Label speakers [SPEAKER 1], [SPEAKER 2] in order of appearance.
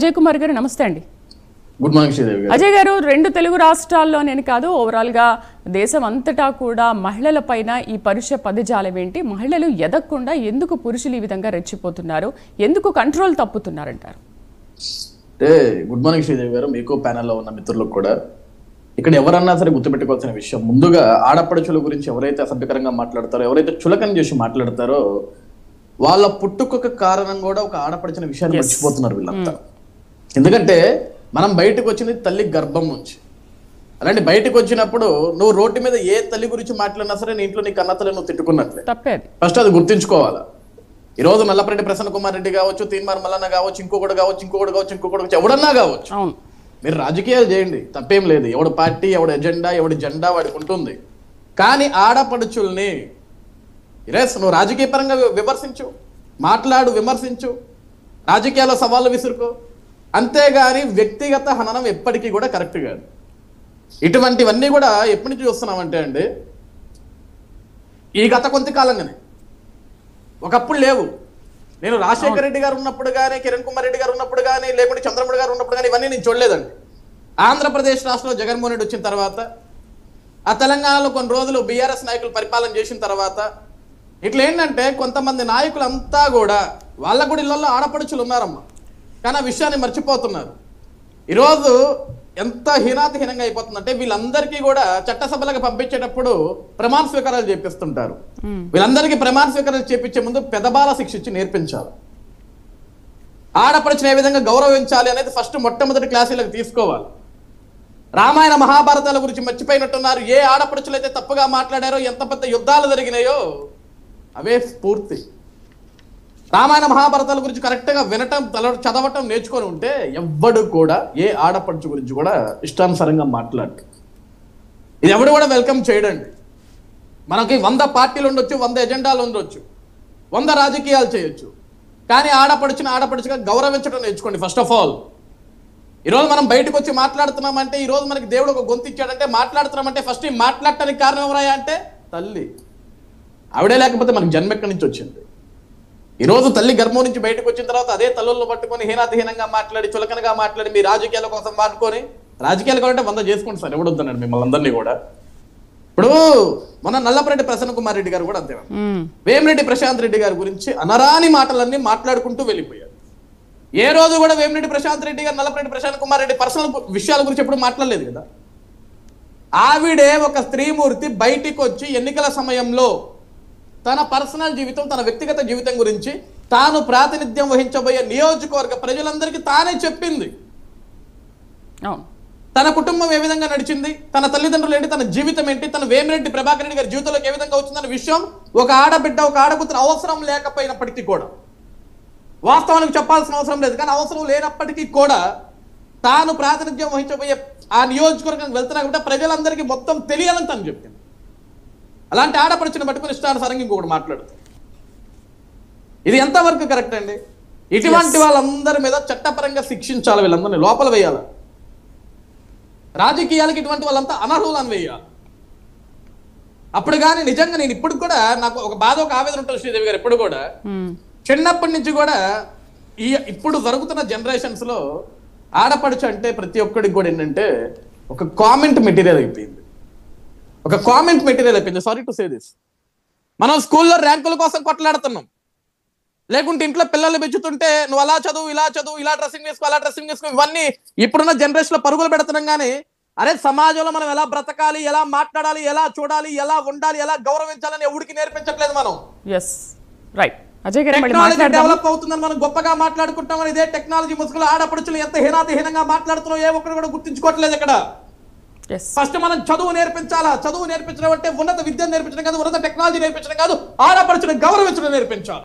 [SPEAKER 1] అజయ్ కుమార్ గారు నమస్తే అండి.
[SPEAKER 2] గుడ్ మార్నింగ్ శ్రీదేవి గారు.
[SPEAKER 1] అజయ్ గారు, రెండు తెలుగు రాష్ట్రాల్లోనే కాదు ఓవరాల్ గా దేశం అంతటా కూడా మహిళల పైన ఈ పరుష పదజాలం ఏంటి? మహిళలు ఎదగకుండా ఎందుకు పురుషులు ఈ విధంగా రెచ్చిపోతున్నారు? ఎందుకు కంట్రోల్ తప్పుతున్నారంటారు?
[SPEAKER 2] అంటే గుడ్ మార్నింగ్ శ్రీదేవి గారు, మీకు ప్యానెల్లో ఉన్న మిత్రులకు కూడా. ఇక్కడ ఎవరన్నా సరే గుర్తుపెట్టుకోవాల్సిన విషయం, ముందుగా ఆడపడుచుల గురించి ఎవరైతే అసభ్యకరంగా మాట్లాడతారో, ఎవరైతే చులకన చేసి మాట్లాడతారో వాళ్ళ పుట్టుకొక కారణం కూడా ఒక ఆడపడిచిన విషయాన్ని మర్చిపోతున్నారు వీళ్ళంతా. ఎందుకంటే మనం బయటకు వచ్చింది తల్లి గర్భం నుంచి. అలాంటి బయటకు వచ్చినప్పుడు నువ్వు రోడ్డు మీద ఏ తల్లి గురించి మాట్లాడినా సరే నీ ఇంట్లో నీ కన్నతల్లి నువ్వు తిట్టుకున్నట్లే. ఫస్ట్ అది గుర్తుంచుకోవాలా. ఈ రోజు నల్లపరెడ్డి ప్రసన్న కుమార్ రెడ్డి కావచ్చు, తీన్మార్ మల్లన్న కావచ్చు, ఇంకొకటి కావచ్చు, ఎవడన్నా కావచ్చు, మీరు రాజకీయాలు చేయండి, తప్పేం లేదు. ఎవడు పార్టీ, ఎవడు ఎజెండా, ఎవడి జెండా వాడికి ఉంటుంది. కానీ ఆడపడుచుల్ని నువ్వు రాజకీయ పరంగా విమర్శించు, మాట్లాడు, విమర్శించు, రాజకీయాల్లో సవాళ్ళు విసురుకో, అంతేగాని వ్యక్తిగత హననం ఎప్పటికీ కూడా కరెక్ట్ కాదు. ఇటువంటివన్నీ కూడా ఎప్పటి నుంచి చూస్తున్నామంటే అండి, ఈ గత కొంతకాలంగానే, ఒకప్పుడు లేవు. నేను రాజశేఖర రెడ్డి గారు ఉన్నప్పుడు కానీ, కిరణ్ కుమార్ రెడ్డి గారు ఉన్నప్పుడు కానీ, లేకుంటే చంద్రబాబు గారు ఉన్నప్పుడు కానీ ఇవన్నీ నేను చూడలేదండి. ఆంధ్రప్రదేశ్ రాష్ట్రంలో జగన్మోహన్ రెడ్డి వచ్చిన తర్వాత, ఆ తెలంగాణలో కొన్ని రోజులు బీఆర్ఎస్ నాయకులు పరిపాలన చేసిన తర్వాత, ఇట్లా ఏంటంటే కొంతమంది నాయకులంతా కూడా వాళ్ళ కూడా ఇళ్లలో ఆడపడుచులు ఉన్నారమ్మా, కానీ ఆ విషయాన్ని మర్చిపోతున్నారు. ఈరోజు ఎంత హీనాతిహీనంగా అయిపోతుందంటే వీళ్ళందరికీ కూడా చట్టసభలకు పంపించేటప్పుడు ప్రమాణ స్వీకారాలు చేపిస్తుంటారు. వీళ్ళందరికీ ప్రమాణ స్వీకారాలు చేపించే ముందు పెదబాల శిక్ష ఇచ్చి నేర్పించాలి. ఆడపడుచుని ఏ విధంగా గౌరవించాలి అనేది ఫస్ట్ మొట్టమొదటి క్లాసులకు తీసుకోవాలి. రామాయణ మహాభారతాల గురించి మర్చిపోయినట్టున్నారు. ఏ ఆడపడుచులు అయితే తప్పుగా మాట్లాడారో, ఎంత పెద్ద యుద్ధాలు జరిగినాయో అవే స్ఫూర్తి. రామాయణ మహాభారతాల గురించి కరెక్ట్గా వినటం, చదవటం నేర్చుకొని ఉంటే ఎవ్వడు కూడా ఏ ఆడపడుచు గురించి కూడా ఇష్టానుసారంగా మాట్లాడు. ఇది ఎవడు కూడా వెల్కమ్ చేయడండి. మనకి 100 పార్టీలు ఉండొచ్చు, 100 ఎజెండాలు ఉండొచ్చు, 100 రాజకీయాలు చేయొచ్చు, కానీ ఆడపడుచుగా గౌరవించడం నేర్చుకోండి ఫస్ట్ ఆఫ్ ఆల్. ఈరోజు మనం బయటకు వచ్చి మాట్లాడుతున్నామంటే, ఈరోజు మనకి దేవుడు ఒక గొంతు ఇచ్చాడంటే, మాట్లాడుతున్నామంటే ఫస్ట్ ఈ మాట్లాడటానికి కారణం ఎవరయ్యా అంటే తల్లి. ఆవిడే లేకపోతే మనకి జన్మ ఎక్కడి నుంచి వచ్చింది? ఈరోజు తల్లి గర్భం నుంచి బయటకు వచ్చిన తర్వాత అదే తల్లులను పట్టుకొని హీనాతిహీనంగా మాట్లాడి, చులకనగా మాట్లాడి, మీ రాజకీయాల కోసం వాడుకొని, రాజకీయాలు కావాలంటే 100 చేసుకోండి సార్, ఎవడొద్దన్నాడు మిమ్మల్ని అందరినీ కూడా. ఇప్పుడు మన నల్లపరెడ్డి ప్రసన్న కుమార్ రెడ్డి గారు కూడా అంతే, వేమిరెడ్డి ప్రశాంత్ రెడ్డి గారి గురించి అనరాని మాటలన్నీ మాట్లాడుకుంటూ వెళ్ళిపోయారు. ఏ రోజు కూడా వేమిరెడ్డి ప్రశాంత్ రెడ్డి గారు, నల్లపరెడ్డి ప్రశాంత్ కుమార్ రెడ్డి పర్సనల్ విషయాల గురించి ఎప్పుడు మాట్లాడలేదు కదా. ఆవిడే ఒక స్త్రీమూర్తి బయటికి వచ్చి ఎన్నికల సమయంలో తన పర్సనల్ జీవితం, తన వ్యక్తిగత జీవితం గురించి, తాను ప్రాతినిధ్యం వహించబోయే నియోజకవర్గ ప్రజలందరికీ తానే చెప్పింది. తన కుటుంబం ఏ విధంగా నడిచింది, తన తల్లిదండ్రులు ఏంటి, తన జీవితం ఏంటి, తన వేమిరెడ్డి ప్రభాకర్ రెడ్డి గారి జీవితంలోకి ఏ విధంగా వచ్చిందన్న విషయం ఒక ఆడబిడ్డ, ఒక ఆడకూతురు అవసరం లేకపోయినప్పటికీ కూడా, వాస్తవానికి చెప్పాల్సిన అవసరం లేదు, కానీ అవసరం లేనప్పటికీ కూడా తాను ప్రాతినిధ్యం వహించబోయే ఆ నియోజకవర్గం వెళ్తున్నా కాబట్టి ప్రజలందరికీ మొత్తం తెలియాలని తను చెప్పింది. అలాంటి ఆడపడుచుని పట్టుకుని ఇష్టానుసారంగా ఇంకొకటి మాట్లాడుతుంది. ఇది ఎంతవరకు కరెక్ట్ అండి? ఇటువంటి వాళ్ళందరి మీద చట్టపరంగా శిక్షించాలి, వీళ్ళందరినీ లోపల వేయాలి. రాజకీయాలకి ఇటువంటి వాళ్ళంతా అనర్హులను వేయాలి. అప్పుడు కానీ నిజంగా నేను ఇప్పుడు కూడా నాకు ఒక బాధ, ఒక ఆవేదన ఉంటుంది శ్రీదేవి గారు. ఎప్పుడు కూడా చిన్నప్పటి నుంచి కూడా ఇప్పుడు జరుగుతున్న జనరేషన్స్ లో ఆడపడుచు అంటే ప్రతి ఒక్కడికి కూడా ఏంటంటే ఒక కామెంట్ మెటీరియల్ అయిపోయింది. Sorry to say this. మనం స్కూల్లో ర్యాంకుల కోసం కొట్లాడుతున్నాం, లేకుంటే ఇంట్లో పిల్లలు పెంచుతుంటే నువ్వు అలా చదువు, ఇలా చదువు, ఇలా డ్రెస్సింగ్ వేసుకో, అలా డ్రెస్సింగ్ వేసుకో, ఇవన్నీ ఇప్పుడున్న జనరేషన్ లో పరుగులు పెడుతున్నాం. కానీ అరే సమాజంలో మనం ఎలా బ్రతకాలి, ఎలా మాట్లాడాలి, ఎలా చూడాలి, ఎలా ఉండాలి, ఎలా గౌరవించాలని ఎవరికి నేర్పించట్లేదు మనం. టెక్నాలజీ డెవలప్ అవుతుందని మనం గొప్పగా మాట్లాడుకుంటామని, ఇదే టెక్నాలజీ ముసుగులో ఆడపడుచులు ఎంత హీనాతిహీనంగా మాట్లాడుతున్నావు ఏ ఒక్కరు కూడా గుర్తించుకోవట్లేదు. ఇక్కడ ఫస్ట్ మనం చదువు నేర్పించాలా. చదువు నేర్పించడం అంటే ఉన్నత విద్య నేర్పించడం కాదు, ఉన్నత టెక్నాలజీ నేర్పించడం కాదు, ఆడపడుచుని గౌరవించడం నేర్పించాలి.